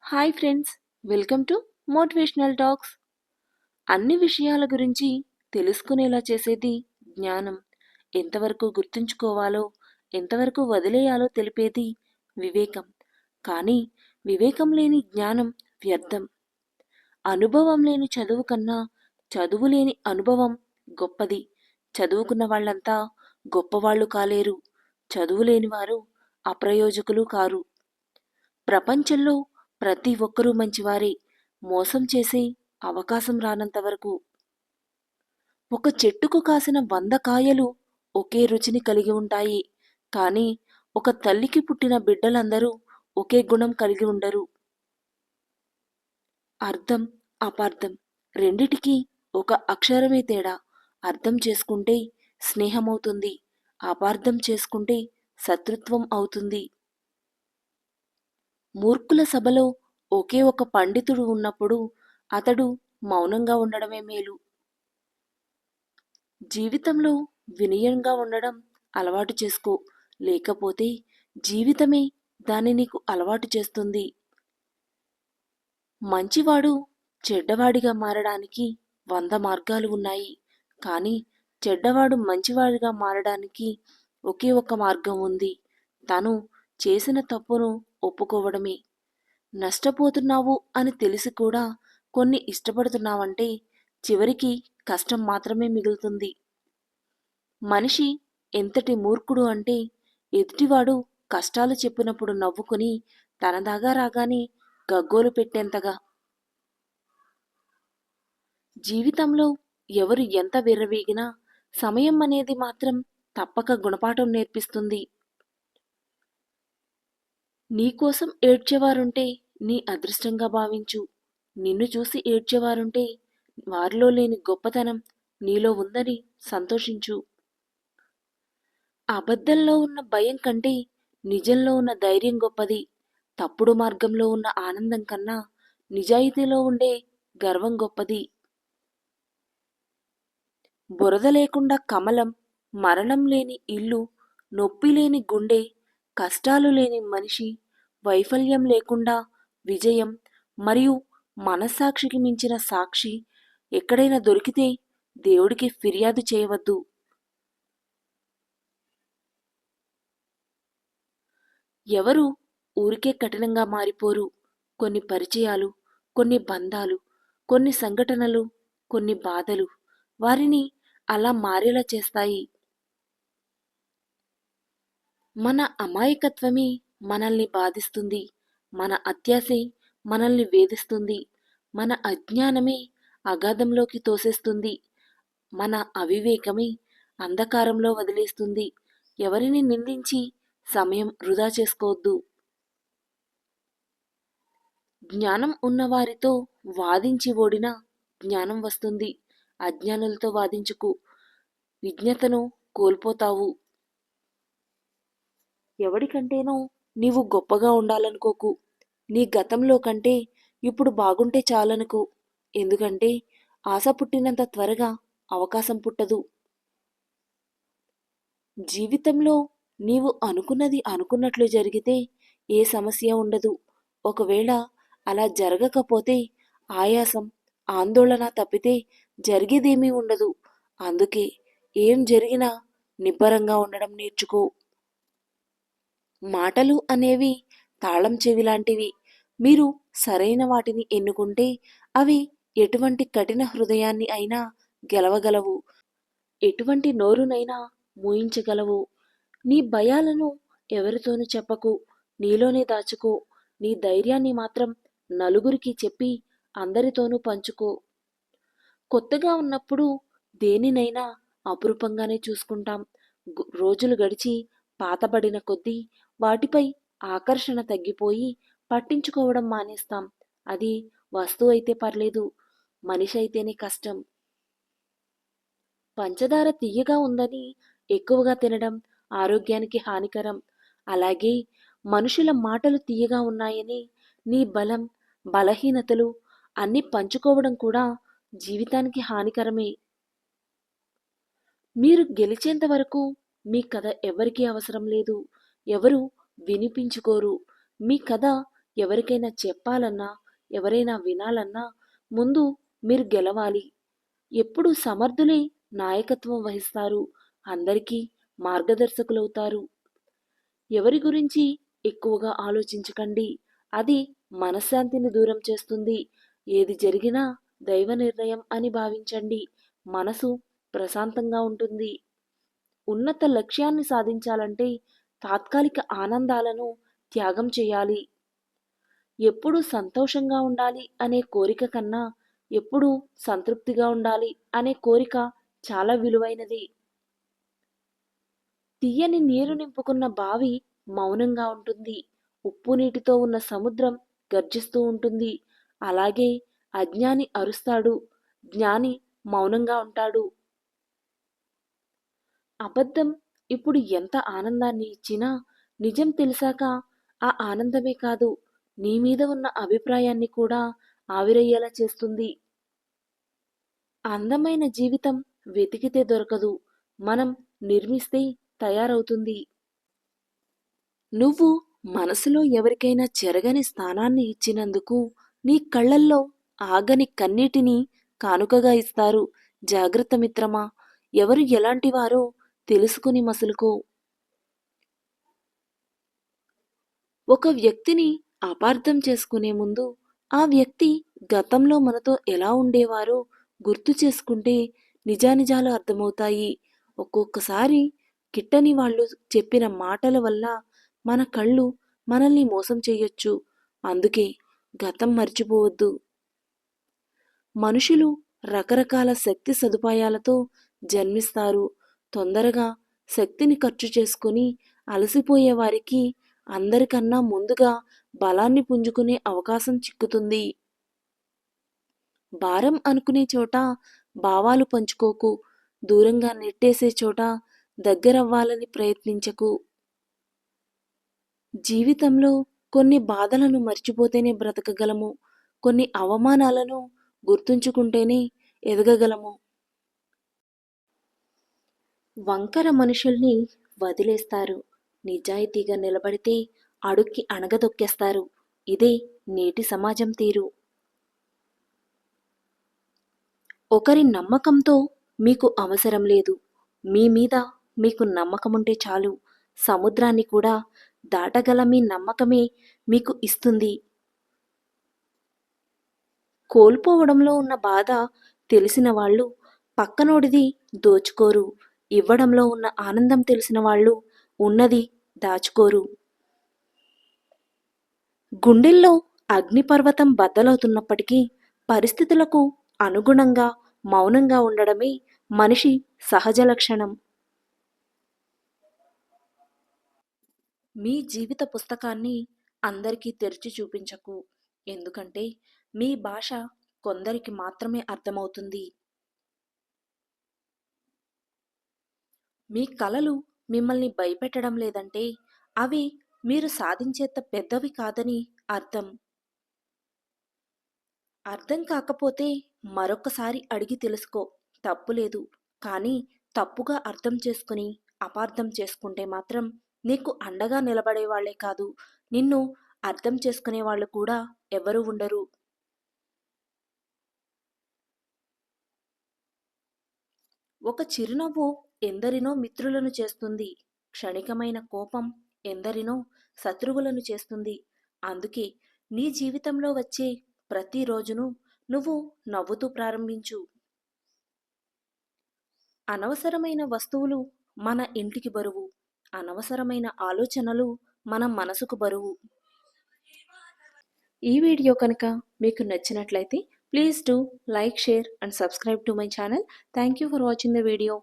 Hi friends, welcome to motivational talks. అన్ని విషయాల గురించి తెలుసుకునేలా చేసేది జ్ఞానం. ఎంతవరకు గుర్తుంచుకోవాలో, ఎంతవరకు వదిలేయాలో తెలిపేది వివేకం. కానీ వివేకం లేని జ్ఞానం వ్యర్థం. అనుభవం లేని చదువు కన్నా చదువు లేని అనుభవం గొప్పది. చదువుకున్న వాళ్ళంతా గొప్పవాళ్ళు కాలేరు. చదువు లేని వారు అప్రయోజకులు కారు. ప్రపంచంలో ప్రతి ఒక్కరూ మంచివారే. మోసం చేసే అవకాశం రానంత వరకు. ఒక చెట్టుకు కాసిన 100 కాయలు ఒకే రుచిని కలిగి ఉంటాయి. కానీ ఒక తల్లికి పుట్టిన బిడ్డలందరూ ఒకే గుణం కలిగి ఉండరు. అర్థం, అపార్థం రెండిటికీ ఒక అక్షరమే తేడా. అర్థం చేసుకుంటే స్నేహమవుతుంది. అపార్థం చేసుకుంటే శత్రుత్వం అవుతుంది. మూర్ఖుల సభలో ఒకే ఒక పండితుడు ఉన్నప్పుడు అతడు మౌనంగా ఉండడమే మేలు. జీవితంలో వినయంగా ఉండడం అలవాటు చేసుకో. లేకపోతే జీవితమే దాన్ని నీకు అలవాటు చేస్తుంది. మంచివాడు చెడ్డవాడిగా మారడానికి 100 మార్గాలు ఉన్నాయి. కానీ చెడ్డవాడు మంచివాడిగా మారడానికి ఒకే ఒక్క మార్గం ఉంది. తను చేసిన తప్పును ఒప్పుకోవడమే. నష్టపోతున్నావు అని తెలిసి కూడా కొన్ని ఇష్టపడుతున్నావంటే చివరికి కష్టం మాత్రమే మిగులుతుంది. మనిషి ఎంతటి మూర్ఖుడు అంటే ఎదుటివాడు కష్టాలు చెప్పినప్పుడు నవ్వుకుని తనదాగా రాగానే గగ్గోలు పెట్టేంతగా. జీవితంలో ఎవరు ఎంత విర్రవీగినా సమయం అనేది మాత్రం తప్పక గుణపాఠం నేర్పిస్తుంది. నీకోసం ఏడ్చేవారుంటే నీ అదృష్టంగా భావించు. నిన్ను చూసి ఏడ్చేవారుంటే వారిలో లేని గొప్పతనం నీలో ఉందని సంతోషించు. అబద్ధంలో ఉన్న భయం కంటే నిజంలో ఉన్న ధైర్యం గొప్పది. తప్పుడు మార్గంలో ఉన్న ఆనందం కన్నా నిజాయితీలో ఉండే గర్వం గొప్పది. బురద లేకుండా కమలం, మరణం లేని ఇల్లు, నొప్పి లేని గుండె, కష్టాలు లేని మనిషి, వైఫల్యం లేకుండా విజయం మరియు మనస్సాక్షికి మించిన సాక్షి ఎక్కడైనా దొరికితే దేవుడికి ఫిర్యాదు చేయవద్దు. ఎవరు ఊరికే కఠినంగా మారిపోరు. కొన్ని పరిచయాలు, కొన్ని బంధాలు, కొన్ని సంఘటనలు, కొన్ని బాధలు వారిని అలా మారేలా చేస్తాయి. మన అమాయకత్వమే మనల్ని బాధిస్తుంది. మన అత్యాశే మనల్ని వేధిస్తుంది. మన అజ్ఞానమే అగాధంలోకి తోసేస్తుంది. మన అవివేకమే అంధకారంలో వదిలేస్తుంది. ఎవరిని నిందించి సమయం వృధా చేసుకోవద్దు. జ్ఞానం ఉన్నవారితో వాదించి ఓడినా జ్ఞానం వస్తుంది. అజ్ఞానులతో వాదించుకు, విజ్ఞతను కోల్పోతావు. ఎవడికంటేనో నీవు గొప్పగా ఉండాలనుకోకు. నీ గతంలో కంటే ఇప్పుడు బాగుంటే చాలనుకో. ఎందుకంటే ఆశ పుట్టినంత త్వరగా అవకాశం పుట్టదు. జీవితంలో నీవు అనుకున్నది అనుకున్నట్లు జరిగితే ఏ సమస్య ఉండదు. ఒకవేళ అలా జరగకపోతే ఆయాసం, ఆందోళన తప్పితే జరిగేదేమీ ఉండదు. అందుకే ఏం జరిగినా నిబ్బరంగా ఉండడం నేర్చుకో. మాటలు అనేవి తాళం చెవి లాంటివి. మీరు సరైన వాటిని ఎన్నుకుంటే అవి ఎటువంటి కఠిన హృదయాన్ని అయినా గెలవగలవు. ఎటువంటి నోరునైనా మూయించగలవు. నీ భయాలను ఎవరితోనూ చెప్పకు. నీలోనే దాచుకో. నీ ధైర్యాన్ని మాత్రం నలుగురికి చెప్పి అందరితోనూ పంచుకో. కొత్తగా ఉన్నప్పుడు దేనినైనా అపురూపంగానే చూసుకుంటాం. రోజులు గడిచి పాతబడిన కొద్దీ వాటిపై ఆకర్షణ తగ్గిపోయి పట్టించుకోవడం మానేస్తాం. అది వస్తువు అయితే పర్లేదు, మనిషి అయితేనే కష్టం. పంచదార తియ్యగా ఉందని ఎక్కువగా తినడం ఆరోగ్యానికి హానికరం. అలాగే మనుషుల మాటలు తియ్యగా ఉన్నాయని నీ బలం, బలహీనతలు అన్నీ పంచుకోవడం కూడా జీవితానికి హానికరమే. మీరు గెలిచేంత వరకు మీ కథ ఎవరికీ అవసరం లేదు. ఎవరు వినిపించుకోరు. మీ కథ ఎవరికైనా చెప్పాలన్నా, ఎవరైనా వినాలన్నా ముందు మీరు గెలవాలి. ఎప్పుడు సమర్థులే నాయకత్వం వహిస్తారు, అందరికీ మార్గదర్శకులవుతారు. ఎవరి గురించి ఎక్కువగా ఆలోచించకండి, అది మనశ్శాంతిని దూరం చేస్తుంది. ఏది జరిగినా దైవ నిర్ణయం అని భావించండి, మనసు ప్రశాంతంగా ఉంటుంది. ఉన్నత లక్ష్యాన్ని సాధించాలంటే తాత్కాలిక ఆనందాలను త్యాగం చేయాలి. ఎప్పుడూ సంతోషంగా ఉండాలి అనే కోరిక కన్నా ఎప్పుడూ సంతృప్తిగా ఉండాలి అనే కోరిక చాలా విలువైనది. తీయని నీరు నింపుకున్న బావి మౌనంగా ఉంటుంది, ఉప్పు నీటితో ఉన్న సముద్రం గర్జిస్తూ ఉంటుంది. అలాగే అజ్ఞాని అరుస్తాడు, జ్ఞాని మౌనంగా ఉంటాడు. అబద్ధం ఇప్పుడు ఎంత ఆనందాన్ని ఇచ్చినా నిజం తెలిసాక ఆ ఆనందమే కాదు, నీ మీద ఉన్న అభిప్రాయాన్ని కూడా ఆవిరయ్యేలా చేస్తుంది. అందమైన జీవితం వెతికితే దొరకదు, మనం నిర్మిస్తే తయారవుతుంది. నువ్వు మనసులో ఎవరికైనా చెరగని స్థానాన్ని ఇచ్చినందుకు నీ కళ్ళల్లో ఆగని కన్నీటిని కానుకగా ఇస్తారు. జాగ్రత్త మిత్రమా, ఎవరు ఎలాంటివారో తెలుసుకుని మసులుకో. ఒక వ్యక్తిని అపార్థం చేసుకునే ముందు ఆ వ్యక్తి గతంలో మనతో ఎలా ఉండేవారో గుర్తు చేసుకుంటే నిజానిజాలు అర్థమవుతాయి. ఒక్కొక్కసారి గిట్టని వాళ్ళు చెప్పిన మాటల వల్ల మన కళ్ళు మనల్ని మోసం చేయొచ్చు. అందుకే గతం మర్చిపోవద్దు. మనుషులు రకరకాల శక్తి సదుపాయాలతో జన్మిస్తారు. తొందరగా శక్తిని ఖర్చు చేసుకుని అలసిపోయే వారికి అందరికన్నా ముందుగా బలాన్ని పుంజుకునే అవకాశం చిక్కుతుంది. భారం అనుకునే చోట భావాలు పంచుకోకు, దూరంగా నెట్టేసే చోట దగ్గరవ్వాలని ప్రయత్నించకు. జీవితంలో కొన్ని బాధలను మర్చిపోతేనే బ్రతకగలము, కొన్ని అవమానాలను గుర్తుంచుకుంటేనే ఎదగగలము. వంకర మనుషుల్ని వదిలేస్తారు, నిజాయితీగా నిలబడితే అడుక్కి అణగదొక్కేస్తారు. ఇదే నేటి సమాజం తీరు. ఒకరి నమ్మకంతో మీకు అవసరం లేదు, మీ మీద మీకు నమ్మకముంటే చాలు. సముద్రాన్ని కూడా దాటగల మీ నమ్మకమే మీకు ఇస్తుంది. కోల్పోవడంలో ఉన్న బాధ తెలిసిన వాళ్ళు పక్కనోడిది దోచుకోరు, ఇవ్వడంలో ఉన్న ఆనందం తెలిసిన వాళ్ళు ఉన్నది దాచుకోరు. గుండెల్లో అగ్నిపర్వతం బద్దలవుతున్నప్పటికీ పరిస్థితులకు అనుగుణంగా మౌనంగా ఉండడమే మనిషి సహజ లక్షణం. మీ జీవిత పుస్తకాన్ని అందరికీ తెరిచి చూపించకు, ఎందుకంటే మీ భాష కొందరికి మాత్రమే అర్థమవుతుంది. మీ కలలు మిమ్మల్ని భయపెట్టడం లేదంటే అవి మీరు సాధించేంత పెద్దవి కాదని అర్థం. అర్థం కాకపోతే మరొకసారి అడిగి తెలుసుకో, తప్పులేదు. కానీ తప్పుగా అర్థం చేసుకుని అపార్థం చేసుకుంటే మాత్రం నీకు అండగా నిలబడేవాళ్లే కాదు, నిన్ను అర్థం చేసుకునే వాళ్ళు కూడా ఎవరూ ఉండరు. ఒక చిరునవ్వు ఎందరినో మిత్రులను చేస్తుంది, క్షణికమైన కోపం ఎందరినో శత్రువులను చేస్తుంది. అందుకే నీ జీవితంలో వచ్చే ప్రతి రోజును నువ్వు నవ్వుతూ ప్రారంభించు. అనవసరమైన వస్తువులు మన ఇంటికి బరువు, అనవసరమైన ఆలోచనలు మన మనసుకు బరువు. ఈ వీడియో కనుక మీకు నచ్చినట్లయితే please do like, share and subscribe to my channel. Thank you for watching the video.